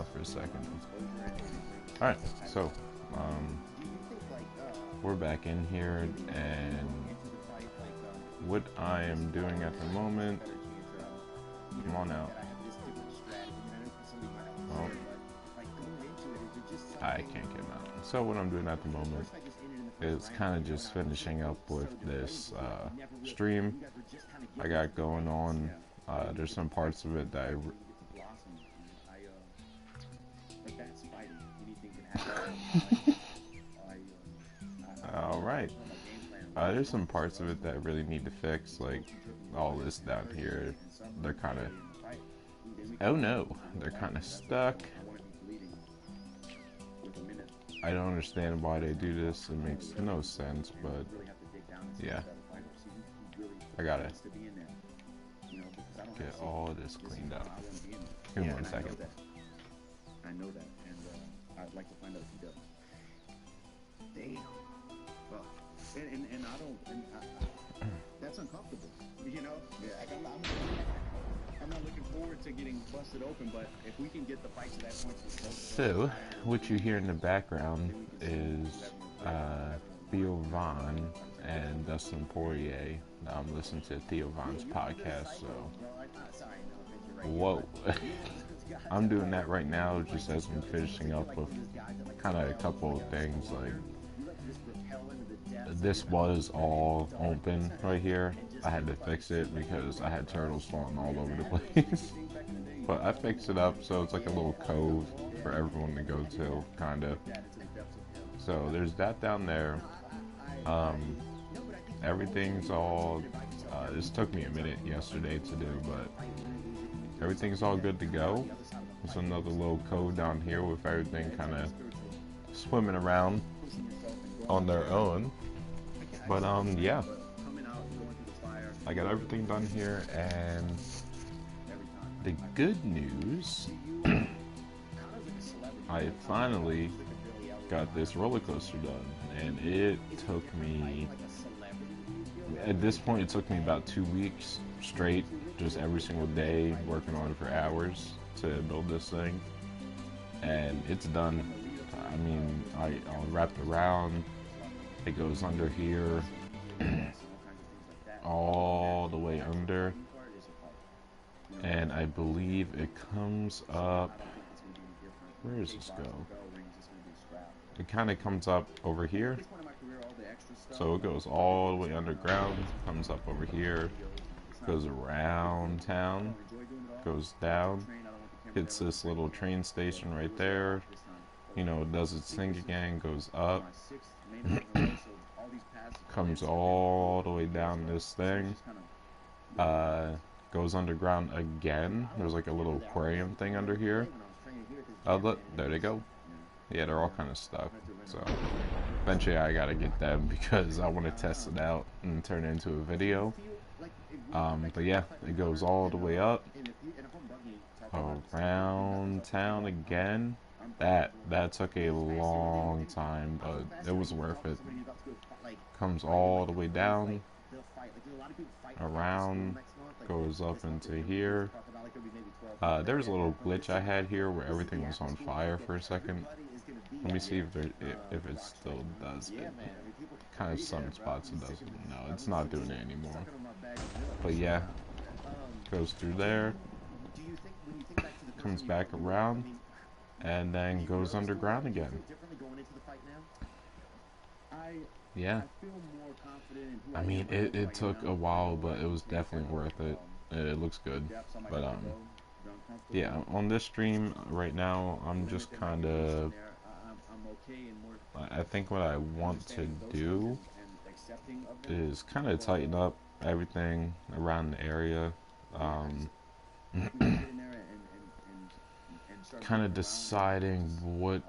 out for a second. Alright, so we're back in here, and what I am doing at the moment, come on out. Well, I can't get him out. So what I'm doing at the moment is kind of just finishing up with this stream I got going on. There's some parts of it that all right. There's some parts of it that really need to fix, like all this down here. They're kind of, oh no, they're kind of stuck. I don't understand why they do this. It makes no sense, but yeah. I gotta get all of this cleaned up. Give me 1 second. I know that, and I'd like to find out if he does. Damn. Well, and I don't. That's uncomfortable. You know. Yeah. I'm not looking forward to getting busted open, but if we can get the fight to that point. So, what you hear in the background is Theo Von and Dustin Poirier. I'm listening to Theo Von's podcast, so whoa. I'm doing that right now just as I'm finishing up with kind of a couple of things. Like, this was all open right here. I had to fix it because I had turtles falling all over the place. But I fixed it up so it's like a little cove for everyone to go to, kind of. So there's that down there. Everything's all, this took me a minute yesterday to do, but everything's all good to go. There's another little cove down here with everything kind of swimming around on their own. But yeah, I got everything done here, and the good news, I finally got this roller coaster done, and it took me, at this point, it took me about 2 weeks straight, just every single day, working on it for hours to build this thing, and it's done. I mean, I'll wrap it around, it goes under here, all the way under, and I believe it comes up, where does this go? It kind of comes up over here, so it goes all the way underground, comes up over here, goes around town, goes down, hits this little train station right there, you know, does its thing again, goes up, comes all the way down this thing, goes underground again. There's like a little aquarium thing under here. Look, there they go. Yeah, they're all kind of stuck. So eventually I gotta get them because I want to test it out and turn it into a video. But yeah, it goes all the way up, around town again. That took a long time, but it was worth it. Comes all the way down, around, goes up into here. There's a little glitch I had here where everything was on fire for a second. Let me see if it still does it. Kind of some spots it doesn't. No, it's not doing it anymore. But yeah, goes through there, comes back around, and then goes underground again. Yeah. I mean, it took a while, but it was definitely worth it. It looks good. But yeah, on this stream right now, I'm just kind of, I think what I want to do is kind of tighten up everything around the area. Kind of deciding what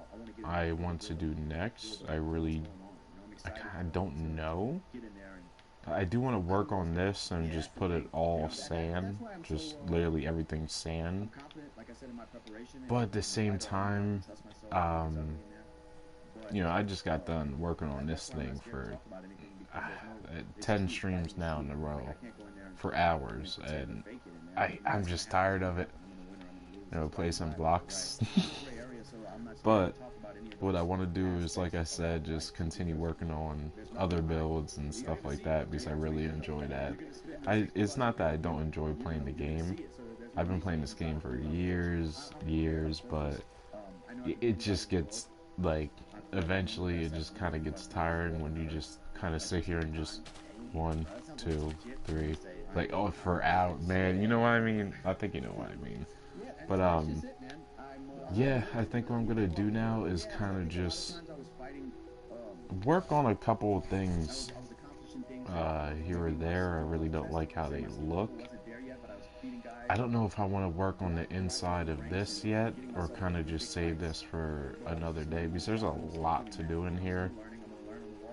I want to do next. I don't know. I do want to work on this and just put it all sand, just literally everything sand. But at the same time, you know, I just got done working on this thing for 10 streams now in a row for hours, and I'm just tired of it. you know, play some blocks. But what I want to do is, like I said, just continue working on other builds and stuff like that because I really enjoy that. It's not that I don't enjoy playing the game. I've been playing this game for years, but it just gets like eventually it just kind of gets tiring when you just kind of sit here and just 1, 2, 3, like oh for out, man. You know what I mean? I think you know what I mean. But yeah, I think what I'm gonna do now is kind of just work on a couple of things here or there. I really don't like how they look. I don't know if I want to work on the inside of this yet or kind of just save this for another day because there's a lot to do in here.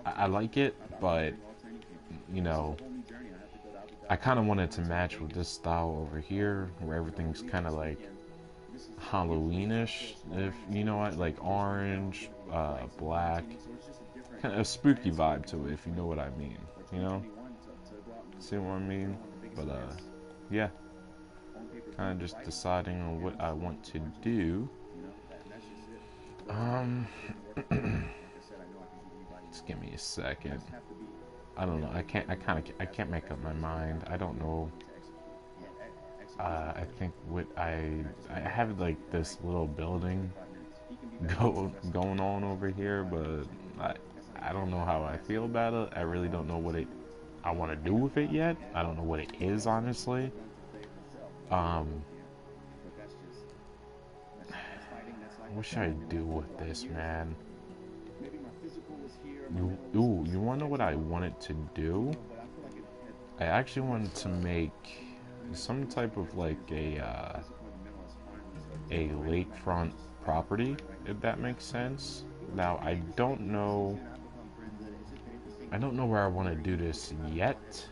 I like it, but you know, I kind of wanted to match with this style over here where everything's kind of like Halloweenish, if you know what, like orange, black, kind of a spooky vibe to it, if you know what I mean. You know, see what I mean? But yeah, kind of just deciding on what I want to do. Just give me a second. I don't know. I can't make up my mind. I don't know. I think what I have like this little building going on over here, but I don't know how I feel about it. I really don't know what I want to do with it yet. I don't know what it is, honestly. What should I do with this, man? You want to know what I wanted to do? I actually wanted to make some type of like a lakefront property, if that makes sense. Now I don't know where I want to do this yet.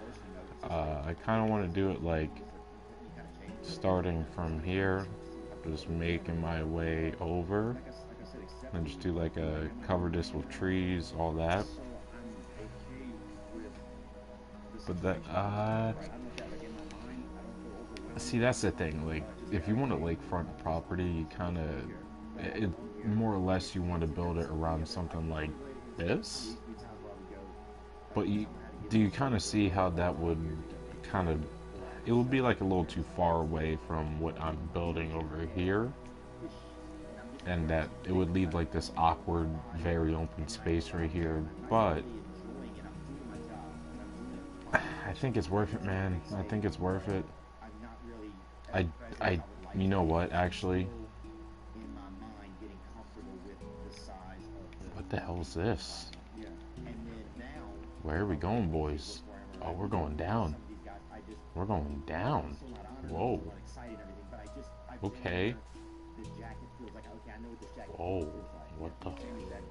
I kind of want to do it like starting from here, just making my way over, and just do like a cover this with trees, all that. But that see, that's the thing. Like, if you want a lakefront property, you kind of, more or less, you want to build it around something like this. But do you kind of see how that would kind of, it would be like a little too far away from what I'm building over here, and that it would leave like this awkward, very open space right here. But I think it's worth it, man. I think it's worth it. You know what, actually? What the hell is this? Where are we going, boys? Oh, we're going down. We're going down. Whoa. Okay. Whoa. What the...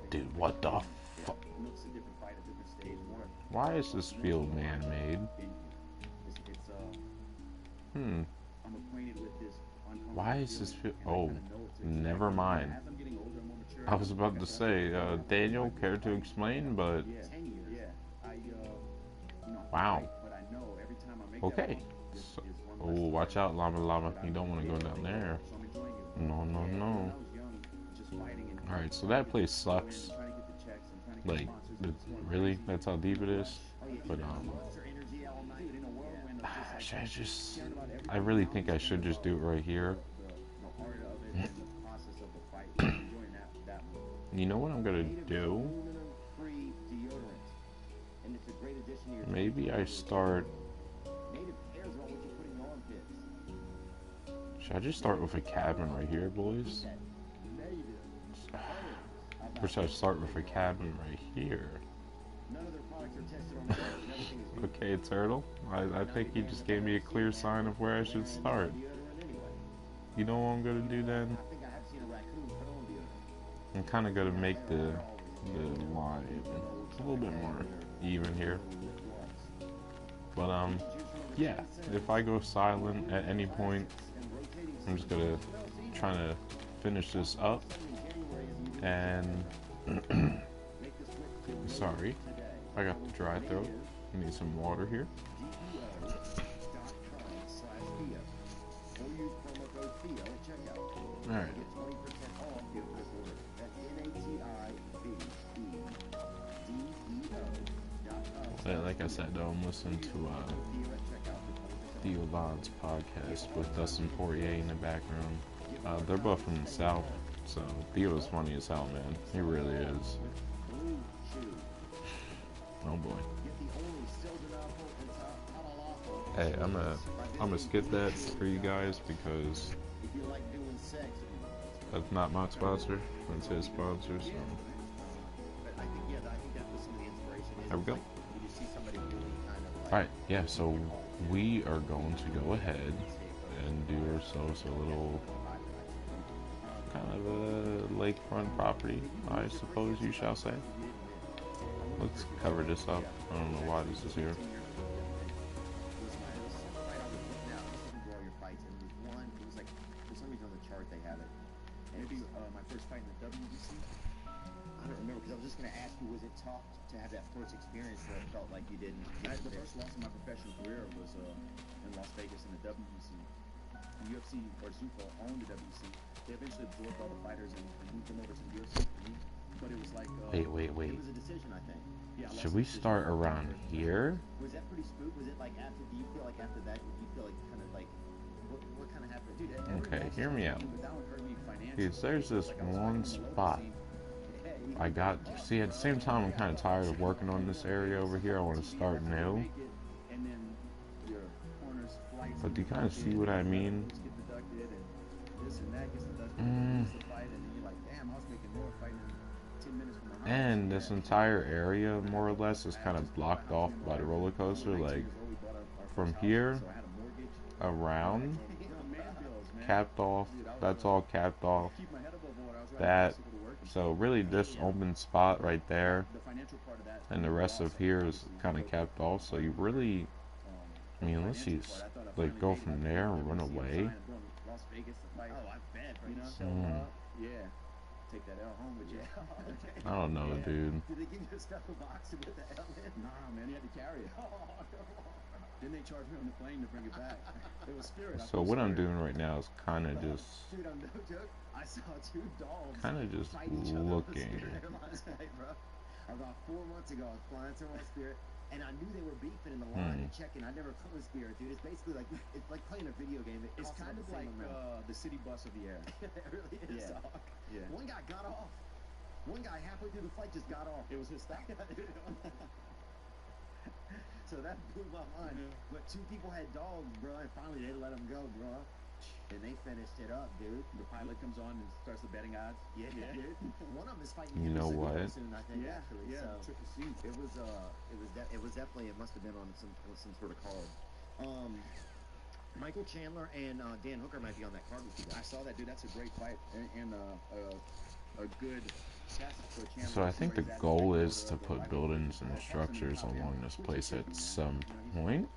Dude, what the fuck? Why is this field man-made? Why is this field... Oh, never mind. I was about to say, Daniel, care to explain, but... Wow. Okay. So, oh, watch out, llama. You don't want to go down there. No. Alright, so that place sucks. Like, really? That's how deep it is? But, I really think I should just do it right here. You know what I'm gonna do? Maybe I start... Should I just start with a cabin right here, boys? Or should I start with a cabin right here? Okay, Turtle. I think you just gave me a clear sign of where I should start. You know what I'm gonna do then? I'm kind of gonna make the line a little bit more even here. But yeah, if I go silent at any point, I'm just gonna try to finish this up. And sorry, I got the dry throat. I need some water here. Alright. Get 20% off your first order. That's NATIVEDEO.com. Like I said, don't listen to Theo Von's podcast with Dustin Poirier in the background. They're both from the South, so Theo's funny as hell, man. He really is. Oh boy. Hey, I'm gonna skip that for you guys because that's not my sponsor. That's his sponsor. So there we go. All right, yeah. So we are going to go ahead and do ourselves a little kind of a lakefront property, I suppose you shall say. Let's cover this up. I don't know why this is here. I don't remember, because I was just going to ask you, was it tough to have that first experience where it felt like you didn't? The first loss of my professional career was in Las Vegas in the WBC. The UFC, or Zuffa, owned the WBC. They eventually absorbed all the fighters and moved them over to the UFC. But it was like... Wait. It was a decision, I think. Yeah, should we start around here? Was that pretty spook? Was it like after... Do you feel like after that, do you feel like kind of like... What kind of happened? Dude, okay, hear me out. Because there's this one spot I got. See, at the same time, I'm kind of tired of working on this area over here. I want to start new. But do you kind of see what I mean? And this entire area, more or less, is kind of blocked off by the roller coaster. Like, from here around, capped off. That's all capped off. That. So really this open spot right there and the rest of here is kind of capped off, so you really, I mean, unless you like go from there and run away. I don't know, dude. Did they give you a special box to put the L in? Nah, man, you had to carry it. Then they charged me on the plane to bring it back. It was Spirit. So what I'm doing right now is kind of just, dude, I'm no joke. I saw two dogs kind of just looking. About 4 months ago, I was flying somewhere with Spirit, and I knew they were beefing in the line and checking. I never flew with Spirit, dude. It's basically like playing a video game. It's kind of like the city bus of the air. It really is. Yeah. Yeah. One guy got off. One guy halfway through the flight just got off. It was his style. So that blew my mind. But two people had dogs, bro, and finally they let them go, bro. And they finished it up, dude. The pilot comes on and starts the betting odds. Yeah, dude. One of them is fighting. You know what? Soon, I think, actually. Yeah. So it was definitely, it must have been on some sort of card. Michael Chandler and Dan Hooker might be on that card with you guys. I saw that, dude. That's a great fight and a good. So I think the goal is to put buildings and structures along this place at some point.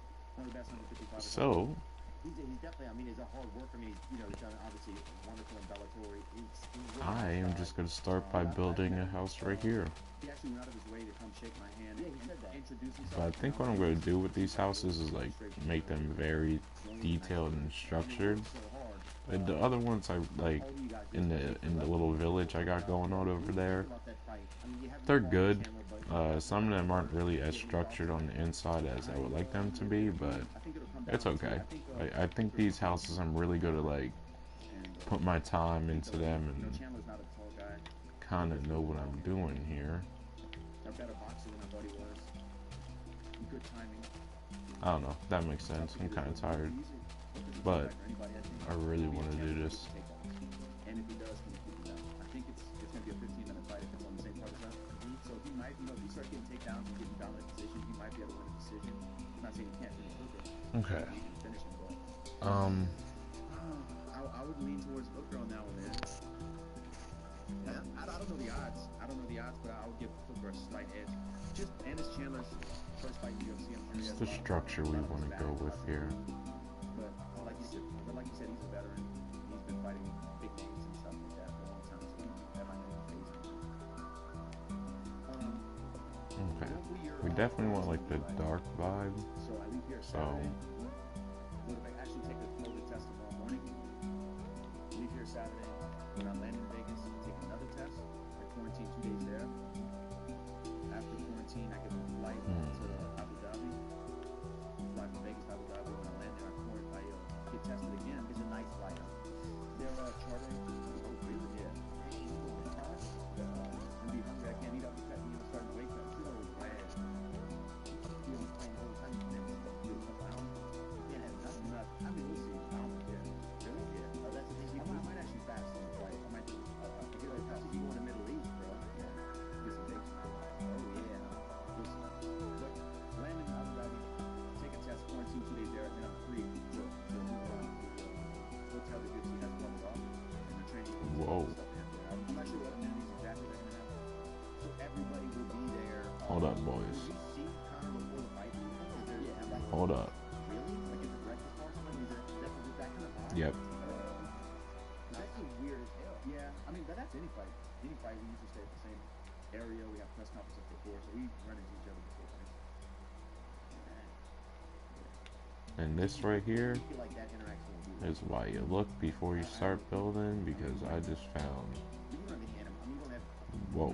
So he's definitely, I mean, he's a hard worker. I mean, he's done obviously wonderful in Bellator. I am just going to start by building a house right here. He actually went out of his way to come shake my hand and introduce himself. But I think what I'm going to do with these houses is like make them very detailed and structured. And the other ones I like in the little village I got going on over there, they're good. Some of them aren't really as structured on the inside as I would like them to be, but it's okay. I think these houses I'm really going to like put my time into them and kind of know what I'm doing here. I don't know, that makes sense. I'm kind of tired, but I really want to do this. And if he does, I think it's going to be a 15-minute fight if it's on the same part as us. So he might, if you start getting takedowns and getting dominant positions, he might be able to win a decision. I'm not saying he can't finish Hooker. Okay. He can finish him, but I would lean towards Hooker on that one, man. I don't know the odds. But I would give Hooker a slight edge. Just Ennis Chandler's first fight in the UFC. It's the structure we want to go with here. But like you said, he's a veteran. He's been fighting big names and stuff like that for a long time. So that might make him phase. Okay. We definitely want like the dark vibe. So I leave here Saturday. Actually take the flow test tomorrow morning. Leave here Saturday. Hold up, boys. Did we see Connor before the fight? Is there, yeah, like, Hold up. really? Like, is it breakfast or something? Is it definitely that kind of vibe? Yep. That's just weird as hell. Yeah, I mean, but that's any fight. Any fight, we usually stay at the same area. We have press conferences before, so we run into each other before fights. And this right here I feel like that interaction will be is why you look before you start building, because I just found. we can run the anim. I mean, you don't have. Whoa.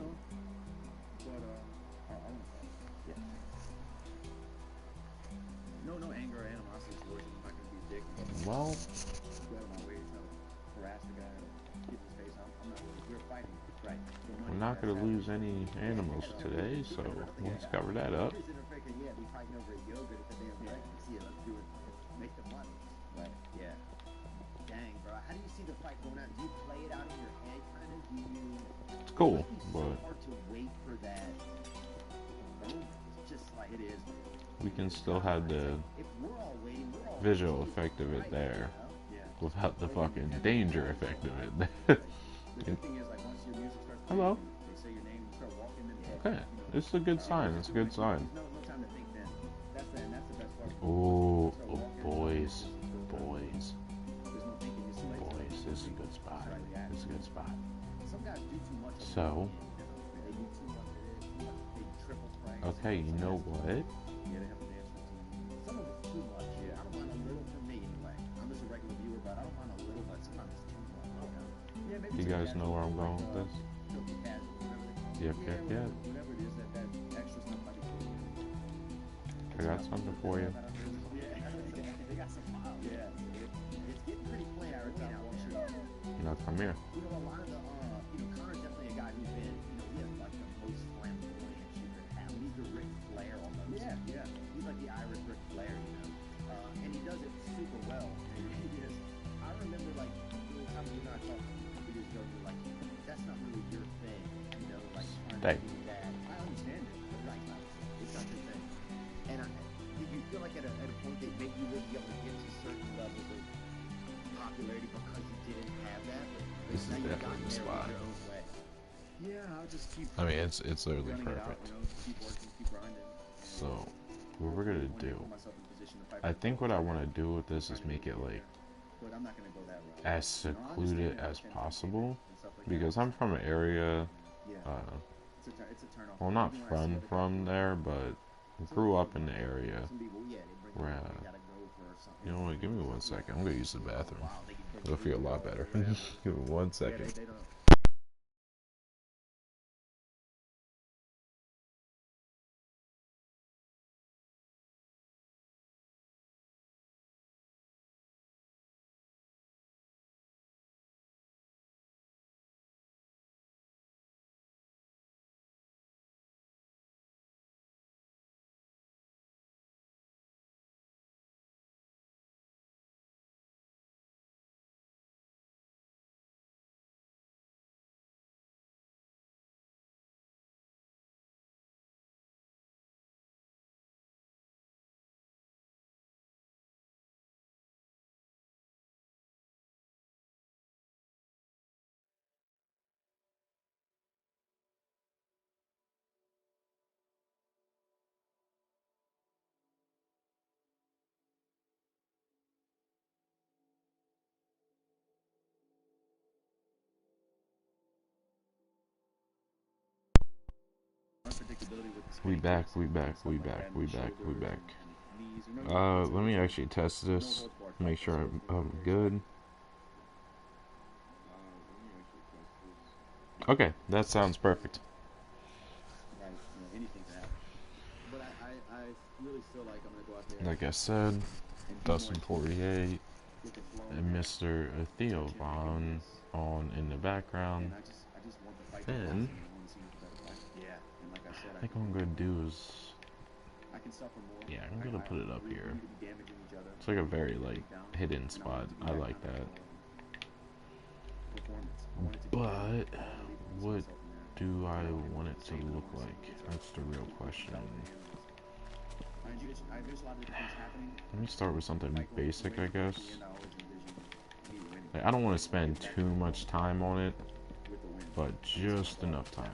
But yeah. No anger or animosity towards him. I'm not gonna be a dick. Well, Go out of my way to harass the guy or get in his face. I'm not really. We're fighting, right? So we're not going to lose any animals today, so let's cover that up. Yeah, we fighting over yogurt at the damn breakfast. Yeah, let's do it. Make the money. Right. Yeah. Dang, bro. How do you see the fight going out? Do you play it out in your head, kind of? Do you? It's cool, It's so but hard to wait for that. Moment. It's just like it is. we can still have the If we're all waiting, we're all visual waiting, effect of it right, there, you know? Yeah. without the fucking danger effect of it. The good thing is, like, once your music starts playing, Hello. they say your name, you start walking in. Okay, it's a good sign. It's a good sign. There's no time to think then. That's the best part. Oh, boys, boys, There's no thinking. You see, like, boys. This is a good spot. This is a good spot. some guys do too much. So, They do too much. They triple strike. okay, you know what? Yeah, they have a dance routine. Some of it's too much. Yeah, I don't mind a little for me anyway. I'm just a regular viewer, but I don't mind a little, but sometimes it's too much. Yeah, maybe You guys know where I'm going with this? filthy casual, whatever they call it. Yep, yep, yep. Whatever it is, that extra stuff might be cool. I got something for you. Yeah, they got some miles. Yeah, it's getting pretty plain out now. Now come here. You know, a lot of the, Connor's definitely a guy who's been, he has like the most flamboyant shooter in town. He's the Ric Flair almost. Yeah. He's like the Irish Ric Flair, and he does it super well. And he just, I remember like, the time you and I talked years ago, you were like, that's not really your thing, like trying to do that. I understand it, but right, it's not your thing. And did you feel like at a point that maybe you wouldn't be able to get to certain levels of popularity because you didn't have that? This is definitely the spot. Yeah, I'll just keep. I mean, it's literally gunning it out, perfect. keep working, keep grinding. So, what we're gonna do? I think what I want to do with this is make it like But I'm not gonna go that route. as secluded as possible, because I'm from an area. It's a turn off. Well, not from there, but grew up in the area where, you know what, give me 1 second. I'm gonna use the bathroom. It'll feel a lot better. Give me 1 second. We back. Let me actually test this. Make sure I'm good. Okay, that sounds perfect. Like I said, Dustin Poirier and Mr. Theo Von on in the background. Then, I think what I'm gonna do is, yeah, I'm gonna put it up here. It's like a very like hidden spot. I like that. But what do I want it to look like? That's the real question. Let me start with something basic, I guess. Like, I don't want to spend too much time on it, but just enough time.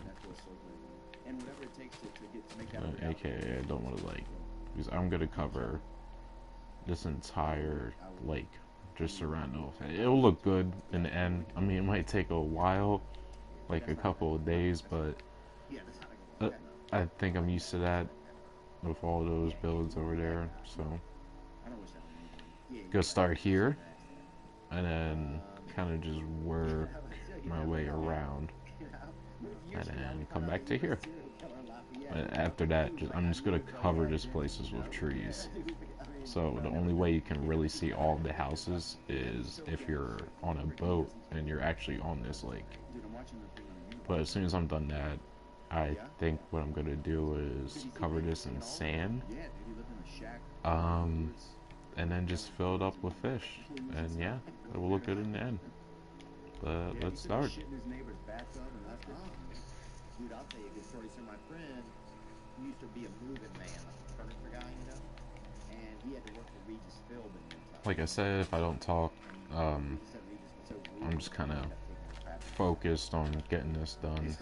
and whatever it takes to make that a reality. AKA, I don't want to like, because I'm gonna cover this entire lake just surrounded with it. It'll look good in the end. I mean, it might take a while, like a couple of days, but I think I'm used to that with all those builds over there. So, gonna start here and then kind of just work my way around and then come back to here. And after that, I'm just gonna cover this places with trees. So the only way you can really see all the houses is if you're on a boat and you're actually on this lake. But as soon as I'm done that, I think what I'm gonna do is cover this in sand, and then just fill it up with fish, and yeah, it will look good in the end. But let's start. Dude, I'll tell you a good story. So my friend used to be a moving man, like a furniture guy, you know, and he had to work for Regis Philbin. Like I said, if I don't talk, I'm just kind of focused on getting this done.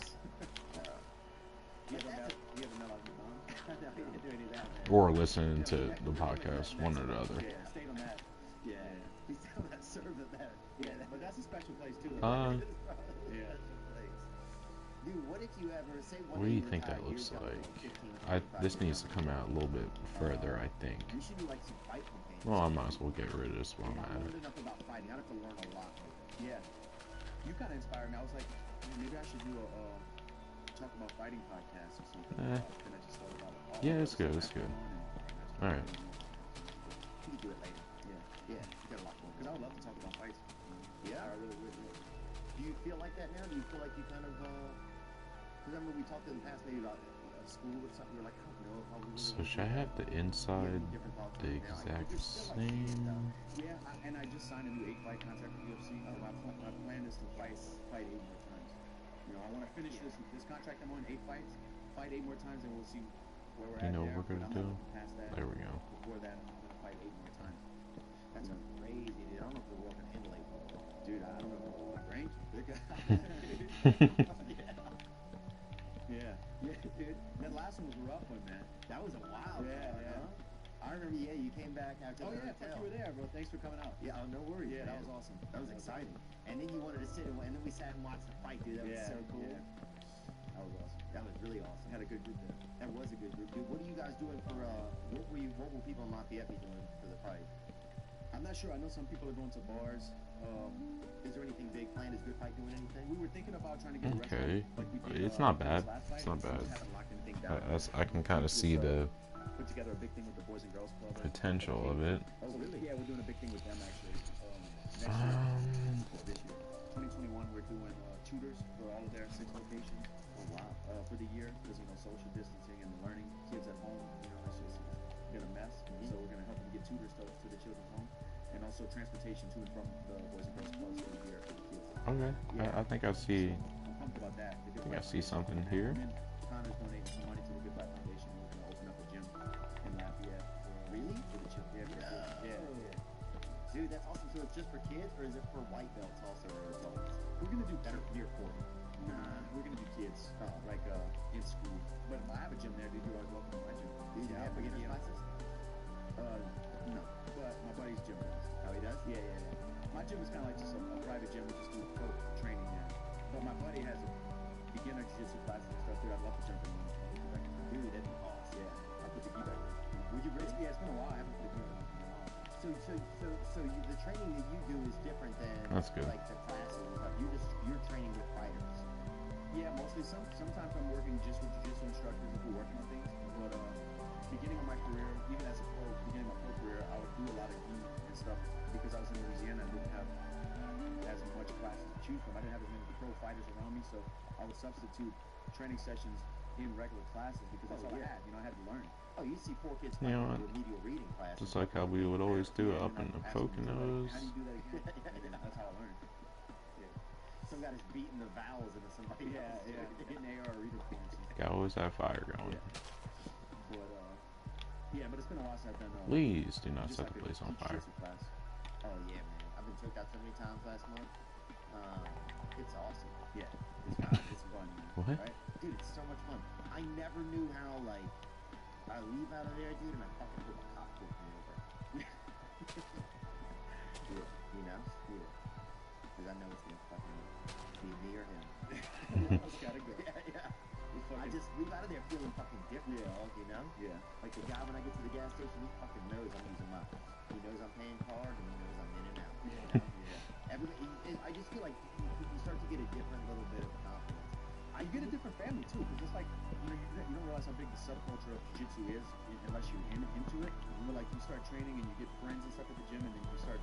Or listening to the podcast, one or the other. Yeah, he's still that served at that. Yeah, but that's a special place too. Uh, Yeah. Dude, what if you ever say What do you think that looks like? This needs to come out a little bit further, I think. You should do like some fight campaigns. Well, I might as well get rid of this while I'm I at learned it. enough about fighting. I have to learn a lot. Yeah. You kind of inspired me. I was like, maybe I should do a talk about fighting podcast or something. And I just thought about it. Yeah, it's good, it's good. Alright. You can do it later. Yeah. Yeah. You got a lot more. Because I would love to talk about fights. Yeah. I really would. Do you feel like that now? Do you feel like you kind of, because I remember we talked in the past maybe about school or something. You're like, I don't know if I would really So do should I that. have the inside Different thoughts the on it now. I think exact there's still, like, same? Yeah, and I just signed a new 8-fight contract with UFC. My plan is to fight 8 more times. You know, I want to finish this contract I'm on, 8 fights, fight 8 more times, and we'll see where we're at. You know there. what we're But gonna I'm do? not looking past that. There we go. Before that, I'm gonna fight 8 more times. That's crazy, dude. I don't know if the world can handle it. Dude, I don't know if I'm range. Yeah, dude. That last one was a rough one, man. That was a wild one, huh? I remember, you came back after Oh the yeah, hotel. fuck, you were there, bro. Thanks for coming out. Yeah, oh, no worries. Yeah, that man. was awesome. That was exciting. And then you wanted to sit and then we sat and watched the fight, dude. That was so cool. Yeah. That was awesome. That was really awesome. Had a good group there. That was a good group, dude. What are you guys doing for, what were people in Lafayette be doing for the fight? I'm not sure. I know some people are going to bars. Is there anything big planned? Is Good Fight doing anything? We were thinking about trying to get a Okay. restaurant, like we did, It's not bad. this last It's fight. not bad. We just haven't locked anything down. I can kind of see the Put together a big thing with the Boys and Girls Club. potential of it. Oh, really? Yeah, we're doing a big thing with them actually. Next year, this year, 2021, we're doing tutors for all of their 6 locations. Oh, wow. For the year, because social distancing and learning, kids at home, it's just been a mess. So we're gonna help them get tutors to the children's home, and also transportation to and from the Boys and Girls Clubs for the year for the kids. Okay. I think I see. I'm pumped about that. The Good I think I Fight see Foundation. something here. And then Connor's donating some money to the Good Fight Foundation. We're gonna open up a gym in Lafayette. Really? For the children. Yeah, for the kids. Yeah. Dude, that's awesome. So it's just for kids, or is it for white belts also, or adults? We're gonna do That are near 40. we're gonna do kids, in school. But I have a gym there, dude. You're always welcome to my gym. Do you have beginner's classes? No, but my buddy's gym does. Oh, he does? Yeah. My gym is kind of like just a private gym. We just do pro training there. But my buddy has a beginner jiu-jitsu classes and stuff, dude. I'd love to jump in. Dude, that'd be awesome. Yeah, I put the gi back on. Would you really? Yeah, it's been a while. I haven't put the gi on in a while. The training that you do is different than That's good. like the classes and stuff. You're training with fighters. Yeah, mostly. Sometimes I'm working just with jiu-jitsu instructors if we're working on things. But beginning of my career, even as a pro, beginning of my pro career, I would do a lot of gi and stuff because I was in Louisiana. I didn't have as much classes to choose from. I didn't have as many pro fighters around me, so I would substitute training sessions in regular classes because that's all I had. I had to learn. Oh, you see poor kids You fighting know what? remedial reading classes. Just like how we would always do up in the Ask them, Poconos. how do you do that again? That's how I learned. Some guy is beating the vowels into somebody else. Getting AR reader points. Got always that fire going. But it's been a while since I've done. Please do not just set the like a place on fire. jiu-jitsu class. Oh yeah, man. I've been choked out so many times last month. It's awesome. Yeah, it's fun. Man. What? right? Dude, it's so much fun. I never knew how, like, I leave out of there, dude, and I fucking hope a cop pulls me over. Yeah, you know? Yeah. Because I know it's gonna fucking be me or him. It's gotta go. Yeah. We I fucking, just leave out of there feeling fucking different, Yeah. dog, you know? yeah. Like the guy when I get to the gas station, he fucking knows I'm using my. He knows I'm paying card and he knows I'm in and out. You know? Yeah. Everybody, I just feel like you start to get a different little bit of confidence. You get a different family too, because it's like you don't realize how big the subculture of jiu-jitsu is unless you're into it. Like you start training and you get friends and stuff at the gym, and then you start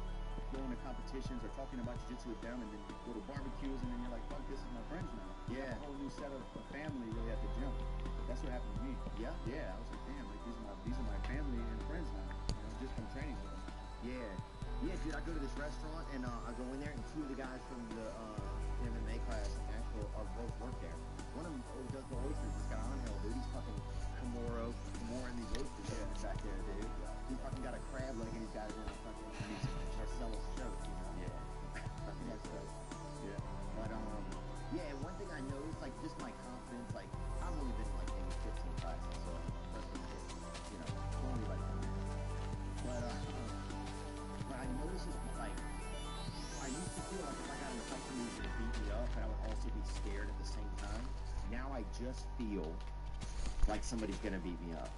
going to competitions or talking about jiu-jitsu with them, and then you go to barbecues, and then you're like, fuck, this is my friends now. You have Yeah. a whole new set of family really at the gym. That's what happened to me. Yeah. Yeah, I was like, damn, like these are my family and friends now. You know, just from training with them. Yeah. Yeah, dude, I go to this restaurant and I go in there and two of the guys from the MMA class in Nashville are both work there. One of them does the oysters, this guy Angel, dude. He's fucking Kimura, and these oysters back there, dude. He fucking got a crab leg and he's got it in a fucking Marcellus choke, you know? Yeah. Fucking that's dope. Yeah. But yeah, one thing I noticed, like just my confidence, like I've only been like maybe 15 classes, so you know, only like 1 year. But I noticed is like I used to feel like if I got in a fight somebody was gonna beat me up, but I would also be scared at the same time. Now I just feel like somebody's gonna beat me up.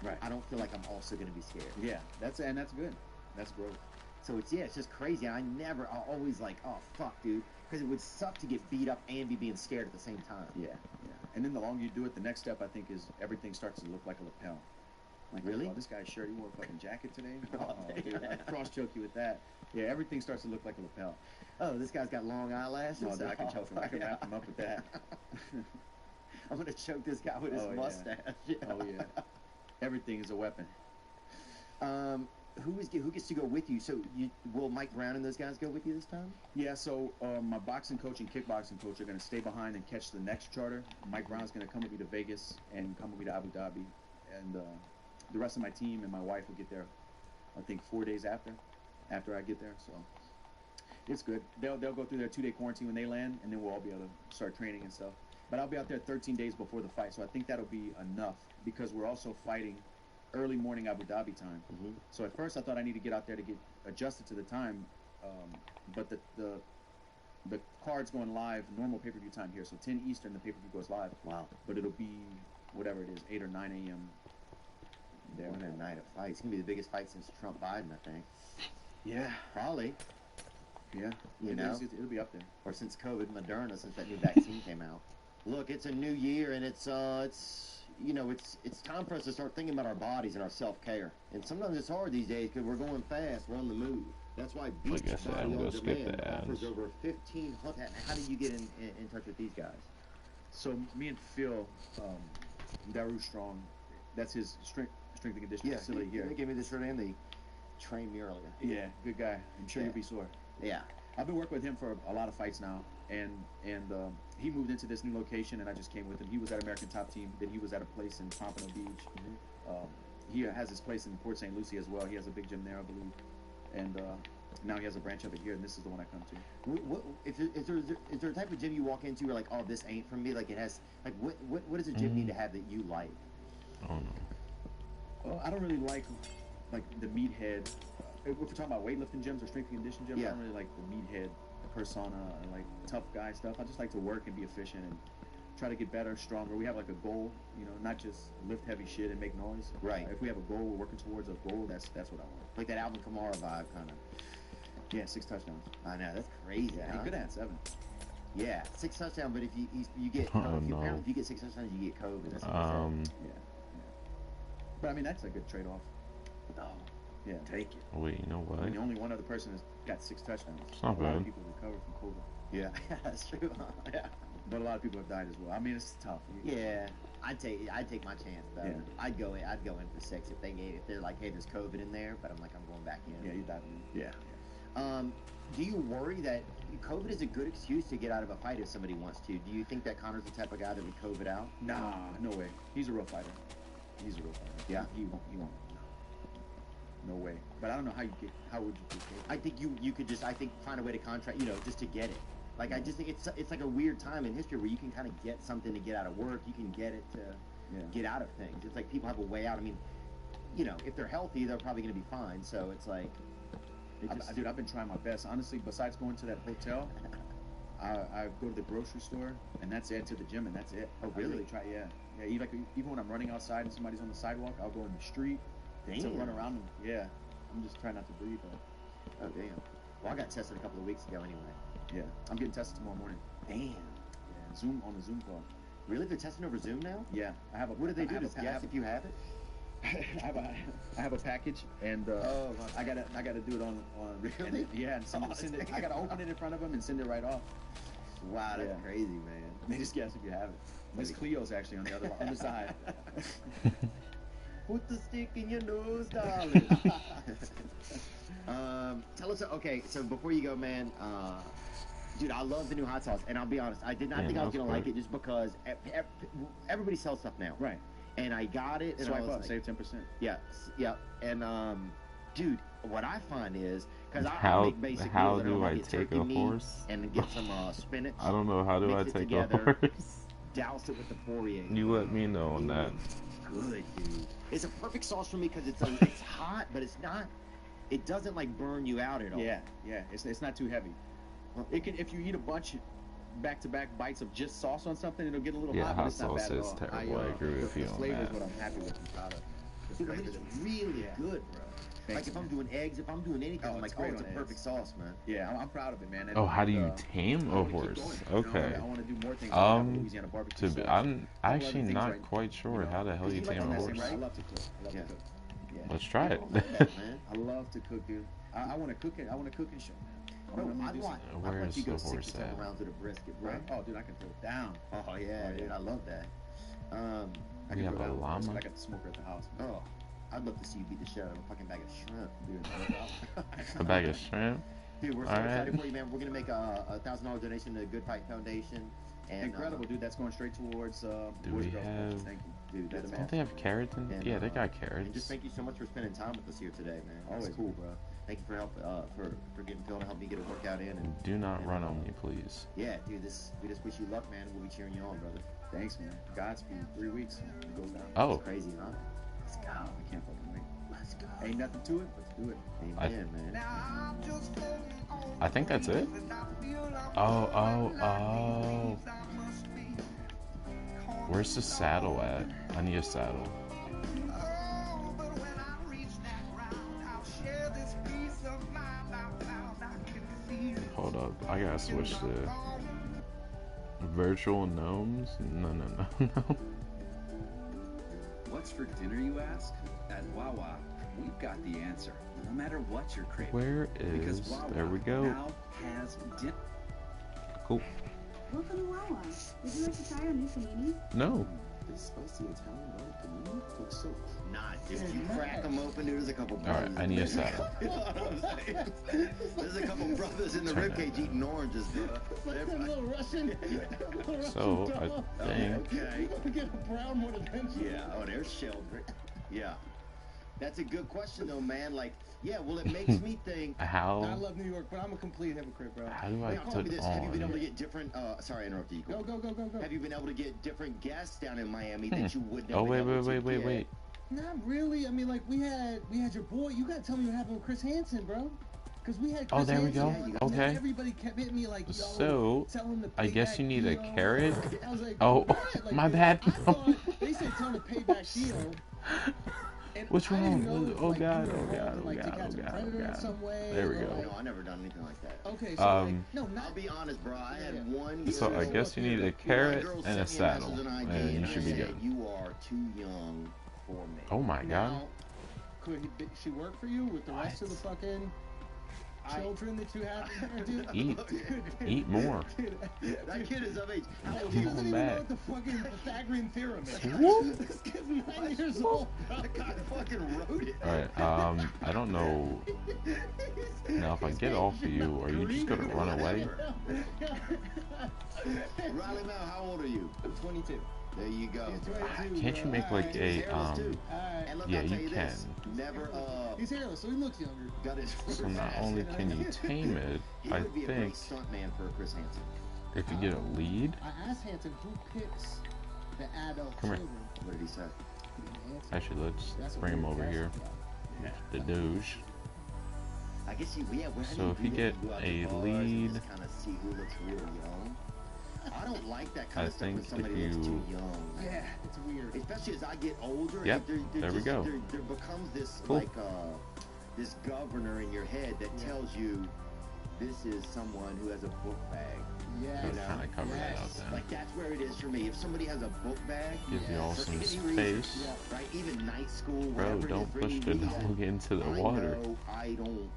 Right. I don't feel like I'm also gonna be scared. Yeah. That's good. That's growth. So it's just crazy. I always like, oh fuck, dude, because it would suck to get beat up and be being scared at the same time. Yeah. Yeah. And then the longer you do it, the next step I think is everything starts to look like a lapel. Like, Really? oh, this guy's shirt, he wore a fucking jacket today. Oh, Oh, dude, I cross choke you with that. Yeah, everything starts to look like a lapel. Oh, this guy's got long eyelashes. No, dude, I can choke him. I can yeah. wrap him up with that. I'm gonna choke this guy with his Oh, yeah. mustache. Oh yeah. Everything is a weapon. Who gets to go with you? So will Mike Brown and those guys go with you this time? Yeah, so my boxing coach and kickboxing coach are going to stay behind and catch the next charter. Mike Brown's going to come with me to Vegas and come with me to Abu Dhabi. And the rest of my team and my wife will get there, I think, 4 days after I get there. So it's good. They'll go through their 2-day quarantine when they land, and then we'll all be able to start training and stuff. But I'll be out there 13 days before the fight, so I think that'll be enough because we're also fighting early morning Abu Dhabi time. Mm-hmm. So at first I thought I need to get out there to get adjusted to the time, but the card's going live normal pay-per-view time here. So 10 Eastern the pay-per-view goes live. Wow. But it'll be whatever it is, 8 or 9 a.m. there. What a night of fight. It's gonna be the biggest fight since Trump Biden, I think. Yeah, Probably. yeah. You know? It'll be up there. Or since COVID, Moderna, since that new vaccine came out. Look, it's a new year, and it's time for us to start thinking about our bodies and our self-care. And sometimes it's hard these days because we're going fast, we're on the move. That's why Like I said, I'm Beachbody gonna On skip Demand the offers ads. over 1,500. How did you get in touch with these guys? So me and Phil, Daru Strong, that's his strength and conditioning facility here. They gave me this shirt and they trained me earlier. Yeah, good guy. I'm sure Yeah. you'll be sore. Yeah. I've been working with him for a lot of fights now, and he moved into this new location, and I just came with him. He was at American Top Team, then he was at a place in Pompano Beach. He has his place in Port St. Lucie as well. He has a big gym there, I believe, and now he has a branch of it here, and this is the one I come to. Is there a type of gym you walk into where like, oh, this ain't for me? Like it has, like what does a gym need to have that you like? I don't know. Well, I don't really like the meathead. If we're talking about weightlifting gyms or strength and conditioning gyms, Yeah. I don't really like the meathead persona and like tough guy stuff. I just like to work and be efficient and try to get better, stronger. We have like a goal, not just lift heavy shit and make noise. Right. If we have a goal, we're working towards a goal. That's what I want. Like that Alvin Kamara vibe, kind of. Yeah, 6 touchdowns. I know that's crazy. Yeah, huh? he could have had 7. Yeah, 6 touchdowns. But if you get Oh, apparently no. if you get 6 touchdowns, you get COVID. That's what they said. Yeah. But I mean, that's a good trade-off. Oh, Yeah. take it. Wait, you know what? I mean, only one other person has got 6 touchdowns. It's not A lot of bad. people recovered from COVID, Yeah, that's true. Yeah. but a lot of people have died as well. I mean, it's tough. Yeah, I'd take my chance though. Yeah. I'd go in for 6 if they're like, hey, there's COVID in there, but I'm going back in. Yeah, you died. Yeah. Do you worry that COVID is a good excuse to get out of a fight if somebody wants to? Do you think that Connor's the type of guy that would COVID out? Nah, no way. He's a real fighter. He's a real fighter. Yeah. He won't. No way. But I don't know how would you get COVID? I think you could just find a way to contract, just to get it. Like I just think it's like a weird time in history where you can kind of get something to get out of work. You can get it to get out of things. It's like people have a way out. I mean, you know, if they're healthy, they're probably going to be fine. So it's like, Dude, I've been trying my best. Honestly, besides going to that hotel, I go to the grocery store, and that's it, to the gym, and that's it. Oh, I really? try, yeah. Even when I'm running outside and somebody's on the sidewalk, I'll go in the street to damn. run around them. Yeah. I'm just trying not to breathe, though. Oh, damn. Well, I got tested a couple of weeks ago anyway. Yeah. I'm getting tested tomorrow morning. Damn. Yeah. On a Zoom call. Really? They're testing over Zoom now? Yeah. What do they do? Just guess if you have it? I have a package, and I gotta do it on Really? and send it. I gotta open it in front of them and send it right off. Wow, that's Yeah. crazy, man. They just guess if you have it. Miss Cleo's actually on the other on the side. Put the stick in your nose, darling. Tell us. Okay, so before you go, man. Dude, I love the new hot sauce, and I'll be honest, I did not Yeah, think I was that was gonna like great. it just because everybody sells stuff now, Right. and I got it, and I Swipe was up, like, save 10%. yeah, and dude, what I find is because I How make basic how meals, and do I'll I get take turkey a meat horse? and get some spinach, I don't know. How do I mix it take a together. horse? douse it with the Poirier. You let me know on that. Good, dude. It's a perfect sauce for me because it's hot, but it's not. It doesn't like burn you out at all. Yeah. It's not too heavy. It can if you eat a bunch back-to-back bites of just sauce on something, it'll get a little Yeah, hot, hot but it's not sauce bad at is all. terrible. I agree with you the on flavor is that. what I'm happy with. I'm proud of. The Dude, flavor it's is- really Yeah. good, bro. Thanks, Like if man. I'm doing eggs, if I'm doing anything, Oh, I'm it's like, great it's a on perfect eggs. sauce, man. Yeah, I'm proud of it, man. Oh, how do you And, tame I a wanna keep horse? going. Okay. I want to do more things. I have a Um, Louisiana barbecue To be, sauce. I'm Couple actually other things not right- quite sure you know, how the hell 'cause you you like tame a that same, horse. right? I love to cook. I love Yeah. to cook. Yeah. Let's try it. I love that, man. I love to cook, dude. I want to cook it. I want to cook and show, man. Bro, I'm gonna I'd do watch. something. I'd Where's watch you go the 6 horse or 7 at? rounds of the brisket, bro. Right? Oh, dude, I can throw it down. Oh yeah, Oh, dude, yeah. I love that. I We can have throw a it down. llama. I got the smoker at the house. Oh, I'd love to see you beat the shit out of a fucking bag of shrimp, Dude, A bag of shrimp. Dude, we're so All right. excited for you, man. We're gonna make a $1,000 donation to the Good Fight Foundation. And, incredible, dude. That's going straight towards Do Boys we Girls Club. have- Thank you. Dude, that's You're the Don't they have carrots in? And, Yeah, they got And just carrots. thank you so much for spending time with us here today, man. Always, That's cool, man. bro. Thank you for help for getting Phil to help me get a workout in. And Do not run on me, please. yeah, dude, we just wish you luck, man. We'll be cheering you on, brother. Thanks, man. Godspeed. 3 weeks. It goes down. Oh, It's crazy, huh? Let's go. I can't fucking wait. Let's go. Ain't nothing to it. Let's do it. Amen, man. I think that's it. Oh. Where's the saddle at? I need a saddle. Hold up, I gotta switch to virtual gnomes. No. What's for dinner, you ask? At Wawa, we've got the answer, no matter what you're craving. Where Because is? Wawa There we go. now has dinner. Cool. Welcome to Wawa. Would you like to try our new panini? No. This spicy Italian garlic panini looks so. Nah, dude, you crack them open, dude. There's a couple All brothers. right, I need a saddle. You know what I'm saying? There's a couple brothers in the Turn ribcage eating oranges, bro. They're little Russian. So I think okay. Get a brown one eventually. Yeah. Oh, there's Sheldrick. Yeah. That's a good question, though, man. Like, yeah. Well, it makes me think. I how love New York, but I'm a complete hypocrite, bro. how do I Wait, tell me put this. Have you been able to on? get different? Sorry, I interrupted you. Go. Have you been able to get different guests down in Miami that you wouldn't? Oh have been able to wait. get? Not really. I mean, like we had your boy. You gotta tell me what happened with Chris Hansen, bro. Because we had. Oh, Chris there we Hansen, go. and Okay. Everybody kept hitting me like, yo, So, tell him to I pay guess back you need a deal. carrot? I was like, Oh, what? Like, my bad. I thought they said tell him to pay back deal. And What's I didn't wrong? know if, Oh, like, God, you were oh, involved God, in, oh, like, God, to catch oh, a God, oh, predator in God. some way, There we or, go. like- No, I never done anything like that. Okay, so Um, like, no, not I'll be honest, bro. I had Yeah. one. So girl- I guess you need a one carrot girl and a sent me saddle, message on IG, and you I should be said, good. You are too young for me. Oh my God. Now, she work for you with the rest of the fucking children that you have in there, dude? Eat more. Dude, That kid is of age. How old he are you? doesn't even back. know what the fucking Pythagorean theorem is. Whoop. This kid's 9 years old, bro. That guy fucking wrote it. All right. I don't know. Now, if I get off of you, are you just gonna run away? Riley Mel, how old are you? I'm 22. There you go. He's 22, Can't you bro. make like Alright. a Hairless, too. um? And look, Yeah, I'll tell you this. can. Never He's hairless, so he looks younger. got his So not only can you tame it, He I would be a great think stuntman for Chris Hansen. if you get a lead, I asked Hanson who picks the adult Come here. children. What did he say? Hanson. actually let's That's a bring him weird over casting here. job. The Doge. I guess you, yeah. So if you get a lead- just kind of see who looks real young. I don't like that kind I of stuff when think somebody if looks too you- young. Yeah, it's weird. Especially as I get older. Yep, there we go. There becomes this Cool. like this governor in your head that Yeah. tells you this is someone who has a book bag. Yes. Let's know? kinda cover that Yes. up then. Like that's where it is for me. If somebody has a book bag, Give you all for some any space. reason, right? Even night school, Bro, whatever it don't is, for push any the reason, dog into the I water. know I don't.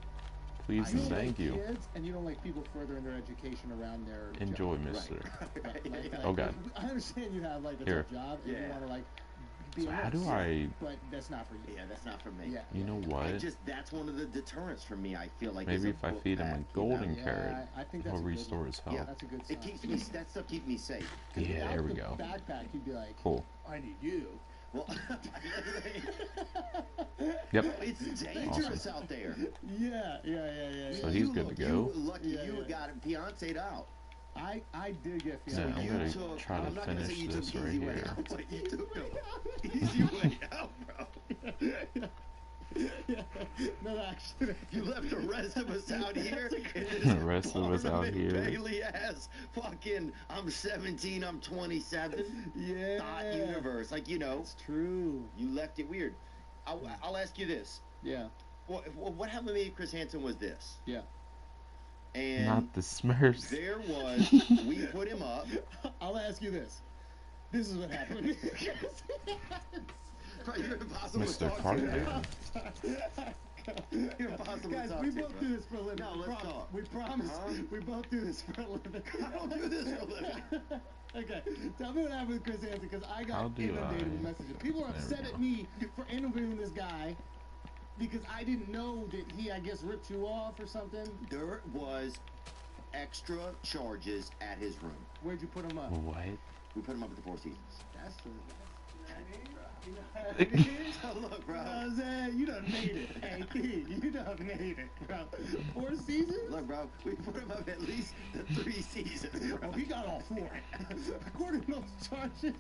Please I and don't thank you. Kids, and you don't like people furthering their education around their Enjoy, job. mister. Like, Oh, God. I understand you have like a Here. tough job and you Yeah. want to like be So a how nurse, do I, but that's not for you. Yeah, that's not for me. Yeah. you know I what? just that's one of the deterrents for me. I feel like Maybe is if I book feed him bag, a you golden know? carrot, I think he'll that's a good restore one. his health. Yeah. That's a good sign. It keeps me. That stuff keeps me safe. 'Cause Yeah, without there we the go. Backpack, you'd be like, Cool. I need you. Well, Yep. it's dangerous out there. Yeah. So he's good to go. Lucky Yeah, you yeah. got it fiancéed out. I did get Yeah, feeling. I'm You gonna took- try to I'm not gonna say finish you took this the right easy way here. out, but you took the easy way out, bro. No, actually. You left the rest of us out here. In this The rest of us out Barnum and here. Bailey ass fucking. I'm 17. I'm 27. Yeah. Thought universe, like you know, It's true. you left it weird. I'll ask you this. Yeah. What happened to me, Chris Hansen, was this. Yeah. And Not the Smurfs. there was, we put him up. I'll ask you this. This is what happened. Bro, you're impossible to Mr. talk Cartman. to. You're impossible Guys, to talk we to, both bro. do this for a living. No, We let's promise. talk. We promise. Huh? We both do this for a living. I don't do this for a living. Okay, tell me what happened with Chris Hansen because I How got do inundated I- with messages. People are There we upset go. at me for interviewing this guy because I didn't know that he, I guess, ripped you off or something. There was extra charges at his room. Where'd you put him up? What? We put him up at the Four Seasons. That's the. You know what I mean? Look, bro. You know what I'm saying? You done made it, AP. You done made it, bro. 4 seasons? Look, bro. We put him up at least the 3 seasons, bro. Oh, he got all 4. According to those charges,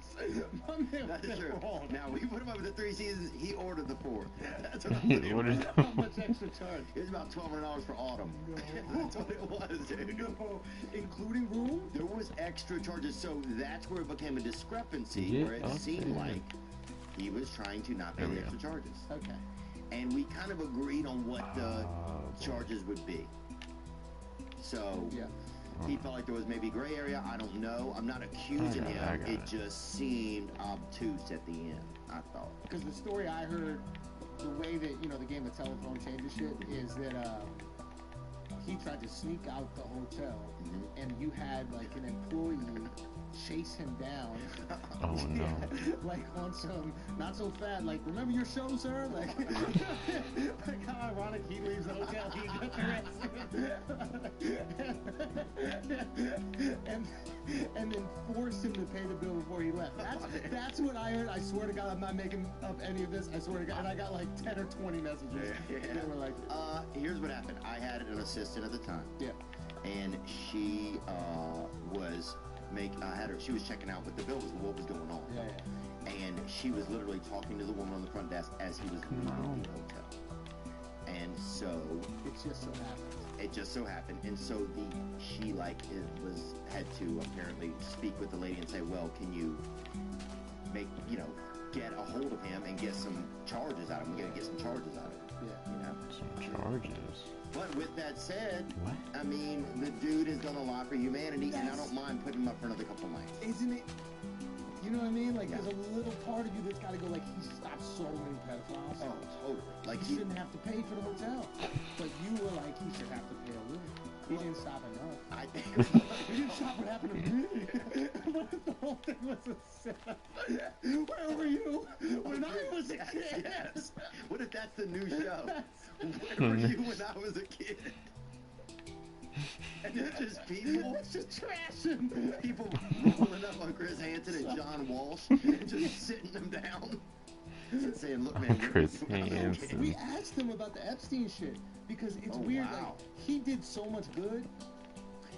my man That's was true. wrong. Now, we put him up at the 3 seasons. He ordered the 4th. That's what I'm What is How much extra charge? It was about $1,200 for autumn. No. That's what it was, dude. No, including room? There was extra charges, so that's where it became a discrepancy, Yeah, where it okay. seemed like he was trying to not pay There we the go. extra charges. Okay. And we kind of agreed on what the boy. charges would be. So Yeah. he felt like there was maybe gray area. I don't know. I'm not accusing I him. got It it. just seemed obtuse at the end, I thought. Because the story I heard, the way that, you know, the game of telephone changes shit is that he tried to sneak out the hotel Mhm. and you had like an employee chase him down. Oh no. Like on some not so fat, like remember your show, sir? Like, like how ironic he leaves the hotel, he gets arrested. and then forced him to pay the bill before he left. That's what I heard. I swear to God, I'm not making up any of this. I swear to God. And I got like 10 or 20 messages that were like, Here's what happened. I had an assistant at the time, yeah. and she she was checking out what the bill was, what was going on. Yeah, And she was literally talking to the woman on the front desk as he was leaving the hotel. And so It just so happened. it just so happened, and so she had to apparently speak with the lady and say, well, can you get a hold of him and get some charges out of him? We gotta get some charges out of him. Yeah. You know. Some charges. But with that said, What? I mean, the dude has done a lot for humanity, and I don't mind putting him up for another couple nights. Isn't it? You know what I mean? Like, there's a little part of you that's got to go, like, he stopped so many pedophiles. Oh, totally. Like He shouldn't have to pay for the hotel. But you were like, he should have to pay a little. He didn't stop enough. I think. He didn't stop what happened to me. What if the whole thing was a setup? Where were you when I was a kid? Yes. What if that's the new show? Where were you when I was a kid? And it's just people. It's just trashing. People rolling up on Chris Hansen and John Walsh. house and just sitting them down, saying, "Look, man, Chris we're okay." Hansen. We asked him about the Epstein shit because it's Oh, weird. wow. Like, he did so much good.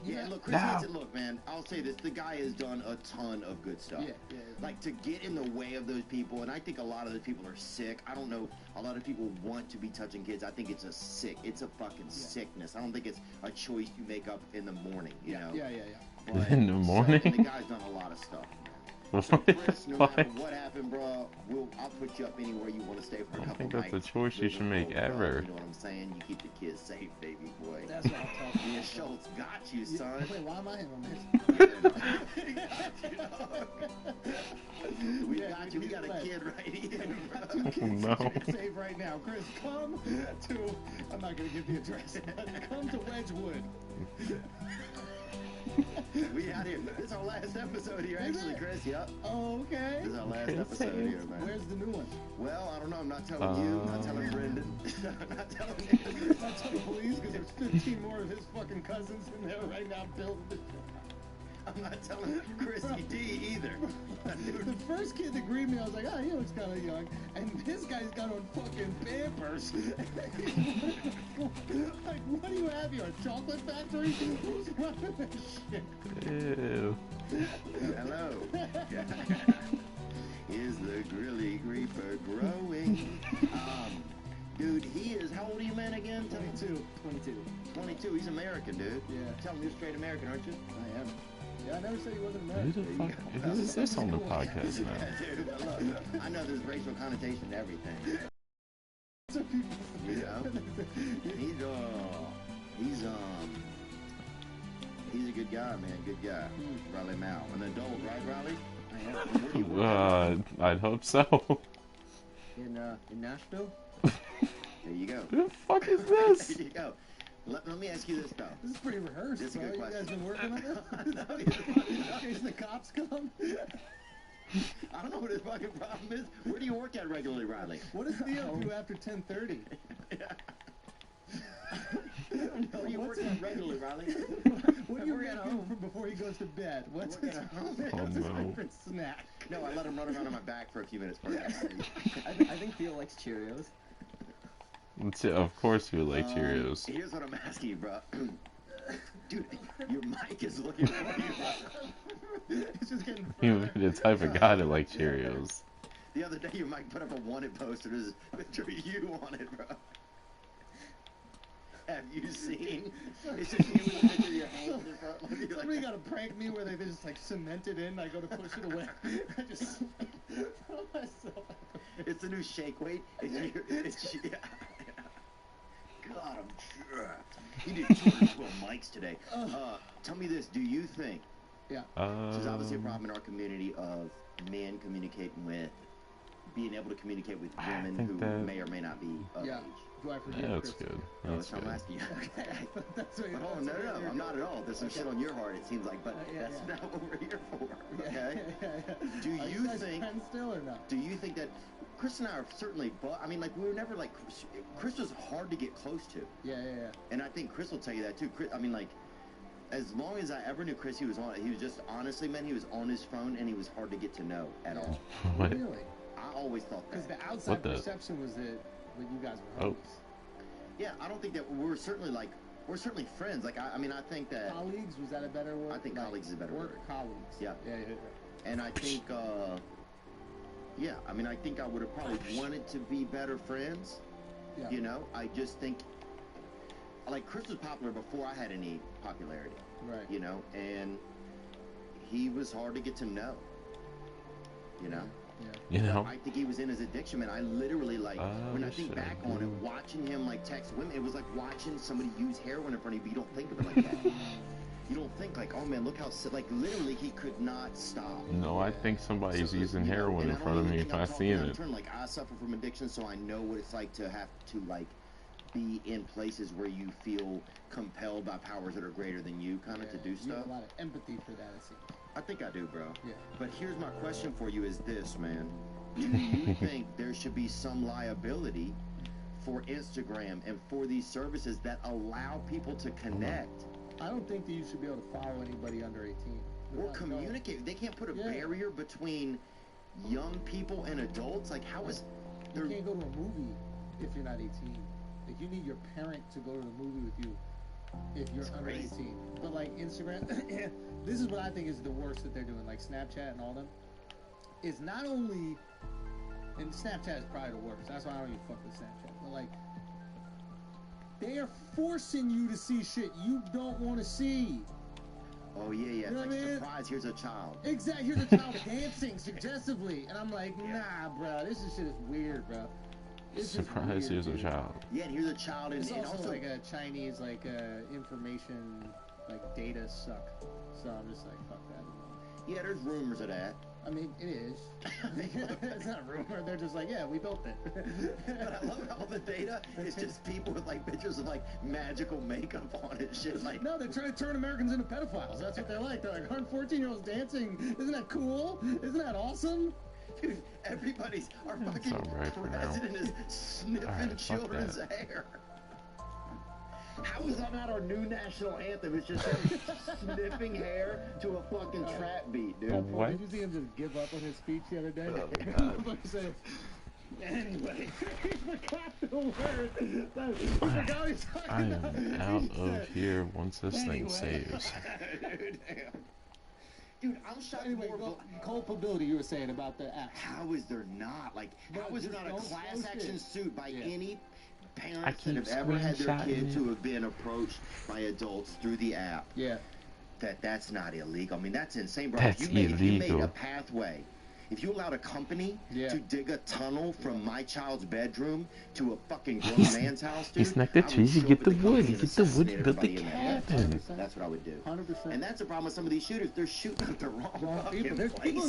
Yeah, look, Chris No. Hansen, look, man, I'll say this. The guy has done a ton of good stuff. Yeah. Like, to get in the way of those people, and I think a lot of those people are sick. I don't know, a lot of people want to be touching kids. I think it's a fucking sickness. I don't think it's a choice you make up in the morning, you know? Yeah. But, In the morning? So, and the guy's done a lot of stuff. So, Chris, no matter what happened, bro, I'll put you up anywhere you want to stay for a I couple think that's nights. a choice you Live should in make Florida, ever. You know what I'm saying? You keep the kids safe, baby boy. That's what I'm talking Mia about. Schultz got you, son. Wait, why am I in on this? We got you. We got a kid right here. Two kids no. save right now. Chris, come to. I'm not gonna give the address, but come to Wedgwood. We out here. This is our last episode here, Is actually, it? Chris. Yep. Oh, okay. This is our last Chris episode Hansen. here, man. Where's the new one? Well, I don't know. I'm not telling you. I'm not telling Brendan. I'm not telling you. Not tell the police because there's 15 more of his fucking cousins in there right now building the shit. I'm not telling Chrissy D either. The first kid that greeted me, I was like, oh, he looks kind of young. And this guy's got on fucking Pampers. Like, what do you have here? A chocolate factory? Who's running this shit? Ew. Hello. Is the grilly creeper growing? Dude, he is. How old are you, man? Again? Tell me. 22. 22. He's American, dude. Yeah. Tell him you're straight American, aren't you? I am. Yeah, I never said he wasn't Who American. the fuck? Who is this on the podcast now? Yeah, dude. But look, I know there's racial connotation to everything. You know? He's a good guy, man. Good guy. Riley Mao. An adult, right, Riley? I am. Where do you work? I'd hope so. In Nashville? There you go. Who the fuck is this? There you go. Let me ask you this, though. This is pretty rehearsed, This is a bro. good You guys question. been working on this? No, In case the cops come? I don't know what his fucking problem is. Where do you work at regularly, Riley? What does Theo do after 10:30? Where do you work at regularly, Riley? What do you Work make at him home. for before he goes to bed? What's Work his, at home. what's his Oh, no. favorite snack? No, I let him run around on my back for a few minutes. I think Theo likes Cheerios. Of course you like Cheerios. Here's what I'm asking you, bro. Dude, your mic is looking for you. It's just getting You're further. the type of guy that like Cheerios. The other day, your mic put up a wanted poster. There's a picture of you on it, bro. Have you seen? It's just you with a picture of your hand in front. Like, you're Somebody like, got to prank me where they just like cement it in. I go to push it away. I just throw myself. it's the new shake weight. It's yeah. God, I'm sure. He did 212 mics today. Tell me this. Do you think, Yeah. this is obviously a problem in our community of men communicating with, being able to communicate with I women think who that- may or may not be of Yeah. age. Do I forget? Yeah, that's Chris? good. No, That's that's what I'm good. asking you. Okay. That's what, Oh, that's no, what no, you're I'm not at all. There's some shit on your heart, it seems like, but Yeah, that's yeah. not what we're here for, okay? Yeah. Do Are you guys think- friends still or not? Do you think that Chris and I are certainly, I mean, like, we were never like, Chris was hard to get close to. Yeah. And I think Chris will tell you that too. Chris, I mean, like, as long as I ever knew Chris, he was just, honestly, man, he was on his phone and he was hard to get to know at all. What? Really? I always thought Because that. the outside What the- perception was that you guys were Oh. homies. Yeah, I don't think that we're certainly friends. Like, I mean, I think that, Colleagues, was that a better word? I think colleagues is a better work word. colleagues. Yeah. Yeah. and I think, yeah, I mean, I think I would have probably wanted to be better friends. Yeah. You know, I just think, like, Chris was popular before I had any popularity, Right. you know, and he was hard to get to know, you know? Yeah. You know? I think he was in his addiction, man. I literally, like, when I think shit, back on it, dude. watching him, like, text women, it was like watching somebody use heroin in front of you. You don't think of it like that. You don't think, like, oh, man, look how, like, literally he could not stop. No, I think somebody's So, using you know, heroin and in I front don't of me even if think I I'm seen talking out of it. turn. Like, I suffer from addiction, so I know what it's like to have to, like, be in places where you feel compelled by powers that are greater than you, kind of, to do You stuff. have a lot of empathy for that, it seems. I think I do, bro. Yeah. But here's my question for you: is this, man? Do you think there should be some liability for Instagram and for these services that allow people to connect I don't think that you should be able to follow anybody under 18. or No. communicate? They can't put a Yeah. barrier between young people and adults. Like, how is You there? can't go to a movie if you're not 18. Like, you need your parent to go to the movie with you if you're It's under crazy. 18. But like Instagram, this is what I think is the worst that they're doing. Like Snapchat and all them is not only, and Snapchat is probably the worst. That's why I don't even fuck with Snapchat. But like, they are forcing you to see shit you don't want to see. Oh yeah, yeah. You It's know like what I mean? surprise. Here's a child. Exactly. Here's a child dancing suggestively, and I'm like, nah, bro. This shit is weird, bro. This is Surprise, weird, here's a dude. child. Yeah, and here's a child, and, It's and also, also like a Chinese information data suck. So I'm just like, fuck that. yeah. There's rumors of that. I mean, it is. It's not a rumor. They're just like, yeah, we built it. But I love how the data is just people with like pictures of like magical makeup on and shit. Like, No, they're trying to turn Americans into pedophiles. That's what they're like. They're like 114-year-olds dancing. Isn't that cool? Isn't that awesome? dude, everybody's our fucking alright for now. president is sniffing Alright, fuck children's that. hair. How is that not our new national anthem? It's just him sniffing hair to a fucking trap beat, dude. What? Did you see him just give up on his speech the other day? Oh, God. Like I said, anyway, he forgot the word. He forgot what he's talking I about. am out He of said, here once this thing anyway. saves. Dude, damn. Dude, I'm shocked Anyway, more. culpability you were saying about the app. How is there not? Like, how Bro, is there just not a don't class post action it. suit by Yeah. any I parents that keep have ever had their screenshotting kids it. who have been approached by adults through the app? Yeah. That's not illegal. I mean, that's insane, bro. That's if you made illegal. a pathway, if you allowed a company Yeah. to dig a tunnel from my child's bedroom to a fucking grown man's house, dude, It's like the I would trees, you show get up the at wood, company you and get the wood, assassinate you build the everybody in that cabin. house. That's what I would do. 100%. And that's the problem with some of these shooters. They're shooting at the wrong Wrong fucking people. There's people place.